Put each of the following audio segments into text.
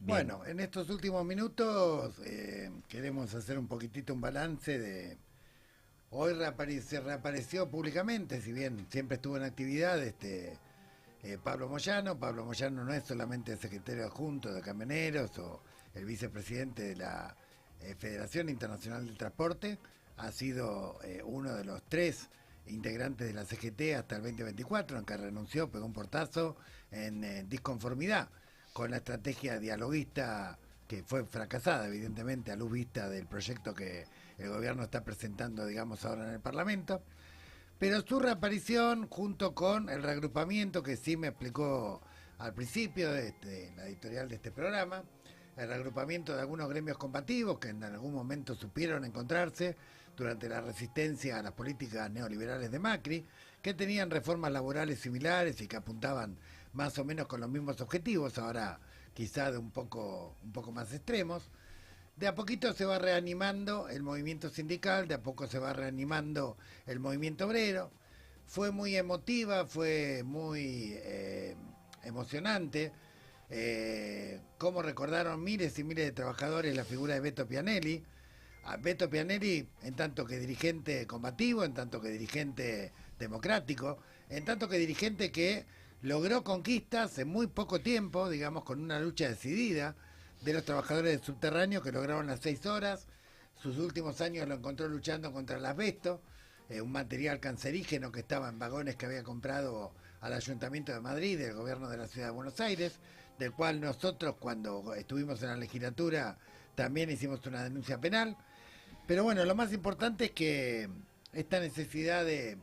Bien. Bueno, en estos últimos minutos queremos hacer un poquitito un balance de... Hoy se reapareció públicamente, si bien siempre estuvo en actividad, Pablo Moyano. Pablo Moyano no es solamente el secretario adjunto de Camioneros o el vicepresidente de la Federación Internacional del Transporte, ha sido uno de los tres integrantes de la CGT hasta el 2024, en que renunció, pegó un portazo en disconformidad con la estrategia dialoguista que fue fracasada, evidentemente, a luz vista del proyecto que el gobierno está presentando, digamos, ahora en el Parlamento. Pero su reaparición, junto con el reagrupamiento que sí me explicó al principio de la editorial de este programa, el reagrupamiento de algunos gremios combativos que en algún momento supieron encontrarse durante la resistencia a las políticas neoliberales de Macri, que tenían reformas laborales similares y que apuntaban más o menos con los mismos objetivos, ahora quizá de un poco más extremos. De a poquito se va reanimando el movimiento sindical, de a poco se va reanimando el movimiento obrero. Fue muy emotiva, fue muy emocionante. Cómo recordaron miles y miles de trabajadores la figura de Beto Pianelli. A Beto Pianelli, en tanto que dirigente combativo, en tanto que dirigente democrático, en tanto que dirigente que logró conquistas en muy poco tiempo, digamos, con una lucha decidida de los trabajadores del subterráneo que lograron las 6 horas. Sus últimos años lo encontró luchando contra el asbesto, un material cancerígeno que estaba en vagones que había comprado al Ayuntamiento de Madrid, del gobierno de la Ciudad de Buenos Aires, del cual nosotros cuando estuvimos en la legislatura también hicimos una denuncia penal. Pero bueno, lo más importante es que esta necesidad de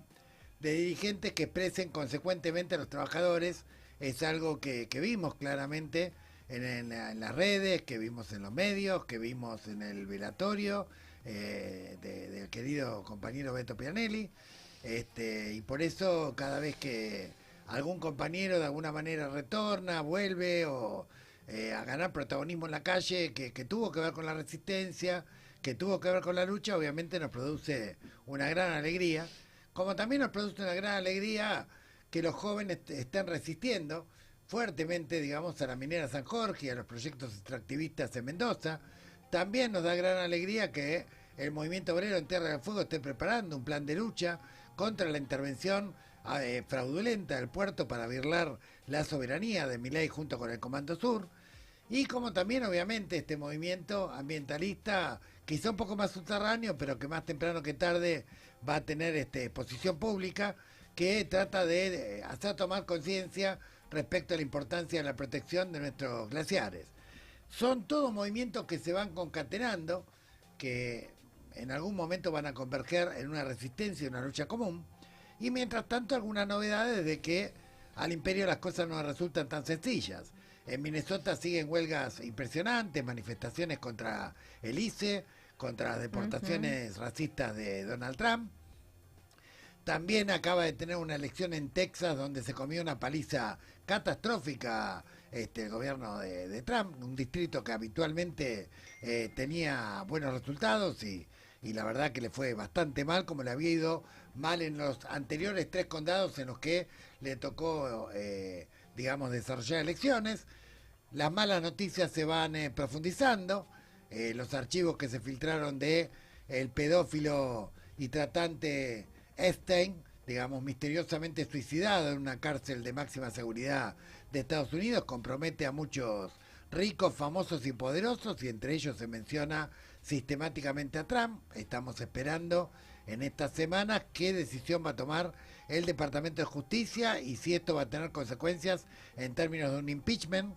dirigentes que expresen consecuentemente a los trabajadores es algo que vimos claramente en las redes, que vimos en los medios, que vimos en el velatorio del querido compañero Beto Pianelli. Y por eso cada vez que algún compañero de alguna manera retorna, vuelve o a ganar protagonismo en la calle, que tuvo que ver con la resistencia, que tuvo que ver con la lucha, obviamente nos produce una gran alegría, como también nos produce una gran alegría que los jóvenes estén resistiendo fuertemente, digamos, a la minera San Jorge y a los proyectos extractivistas en Mendoza. También nos da gran alegría que el movimiento obrero en Tierra del Fuego esté preparando un plan de lucha contra la intervención fraudulenta del puerto para birlar la soberanía de Milei junto con el Comando Sur. Y como también, obviamente, este movimiento ambientalista, quizá un poco más subterráneo, pero que más temprano que tarde va a tener posición pública, que trata de hacer tomar conciencia respecto a la importancia de la protección de nuestros glaciares. Son todos movimientos que se van concatenando, que en algún momento van a converger en una resistencia y una lucha común. Y mientras tanto, algunas novedades de que al imperio las cosas no resultan tan sencillas. En Minnesota siguen huelgas impresionantes, manifestaciones contra el ICE, contra las Ujú. deportaciones racistas de Donald Trump. También acaba de tener una elección en Texas donde se comió una paliza catastrófica el gobierno de Trump, un distrito que habitualmente tenía buenos resultados y la verdad que le fue bastante mal, como le había ido mal en los anteriores 3 condados en los que le tocó, digamos, desarrollar elecciones. Las malas noticias se van profundizando. Los archivos que se filtraron de el pedófilo y tratante Epstein, digamos, misteriosamente suicidado en una cárcel de máxima seguridad de Estados Unidos, compromete a muchos ricos, famosos y poderosos, y entre ellos se menciona sistemáticamente a Trump. Estamos esperando en estas semanas qué decisión va a tomar el Departamento de Justicia y si esto va a tener consecuencias en términos de un impeachment.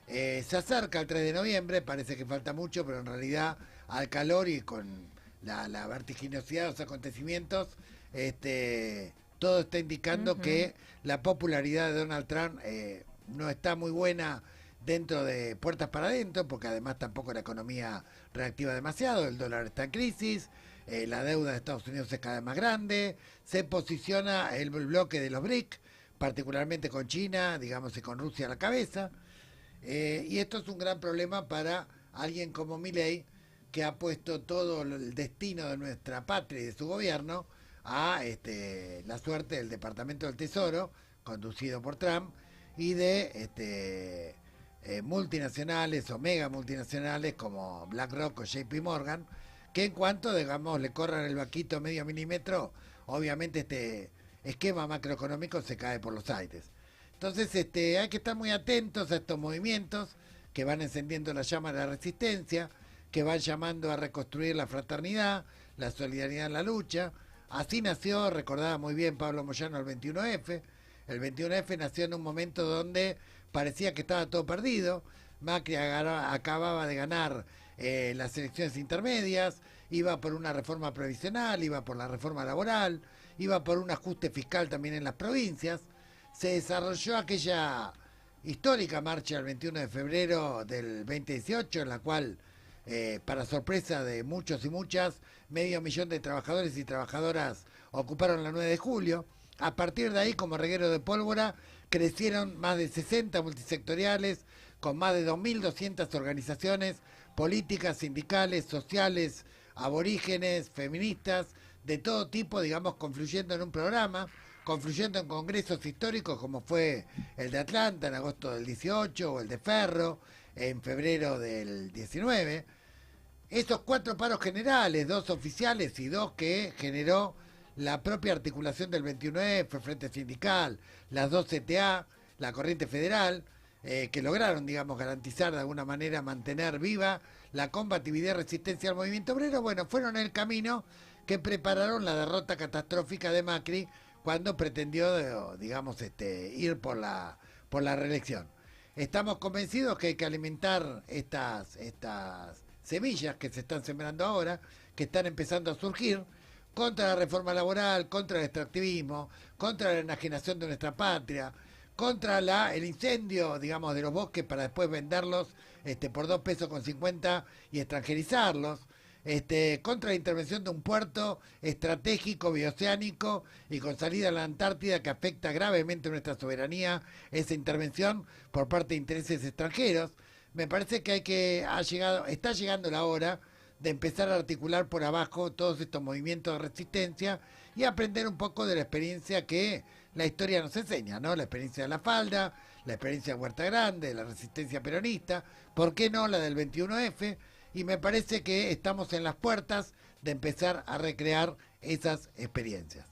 Se acerca el 3 de noviembre, parece que falta mucho, pero en realidad al calor y con la vertiginosidad de los acontecimientos, todo está indicando Ujú. que la popularidad de Donald Trump no está muy buena dentro de puertas para adentro, porque además tampoco la economía reactiva demasiado, el dólar está en crisis, la deuda de Estados Unidos es cada vez más grande, se posiciona el bloque de los BRIC, particularmente con China, digamos, y con Rusia a la cabeza. Y esto es un gran problema para alguien como Milei, que ha puesto todo el destino de nuestra patria y de su gobierno a la suerte del Departamento del Tesoro, conducido por Trump, y de multinacionales o mega multinacionales como BlackRock o JP Morgan, que en cuanto, digamos, le corran el vaquito medio milímetro, obviamente este esquema macroeconómico se cae por los aires. Entonces hay que estar muy atentos a estos movimientos que van encendiendo la llama de la resistencia, que van llamando a reconstruir la fraternidad, la solidaridad en la lucha. Así nació, recordaba muy bien Pablo Moyano, el 21F. El 21F nació en un momento donde parecía que estaba todo perdido. Macri acababa de ganar las elecciones intermedias, iba por una reforma previsional, iba por la reforma laboral, iba por un ajuste fiscal también en las provincias. Se desarrolló aquella histórica marcha el 21 de febrero del 2018, en la cual, para sorpresa de muchos y muchas, 500.000 de trabajadores y trabajadoras ocuparon la 9 de julio. A partir de ahí, como reguero de pólvora, crecieron más de 60 multisectoriales, con más de 2.200 organizaciones políticas, sindicales, sociales, aborígenes, feministas, de todo tipo, digamos, confluyendo en un programa, confluyendo en congresos históricos como fue el de Atlanta en agosto del 18 o el de Ferro en febrero del 19. Esos 4 paros generales, 2 oficiales y 2 que generó la propia articulación del 21F, Frente Sindical, las 2 CTA, la Corriente Federal, que lograron, digamos, garantizar de alguna manera, mantener viva la combatividad y resistencia al movimiento obrero. Bueno, fueron el camino que prepararon la derrota catastrófica de Macri cuando pretendió, digamos, ir por la reelección. Estamos convencidos que hay que alimentar estas semillas que se están sembrando ahora, que están empezando a surgir, contra la reforma laboral, contra el extractivismo, contra la enajenación de nuestra patria, contra el incendio, digamos, de los bosques para después venderlos por 2 pesos con 50 y extranjerizarlos, contra la intervención de un puerto estratégico bioceánico y con salida a la Antártida que afecta gravemente nuestra soberanía, esa intervención por parte de intereses extranjeros. Me parece que está llegando la hora de empezar a articular por abajo todos estos movimientos de resistencia y aprender un poco de la experiencia que la historia nos enseña, ¿no? La experiencia de la falda, la experiencia de Huerta Grande, de la resistencia peronista, ¿por qué no la del 21F? Y me parece que estamos en las puertas de empezar a recrear esas experiencias.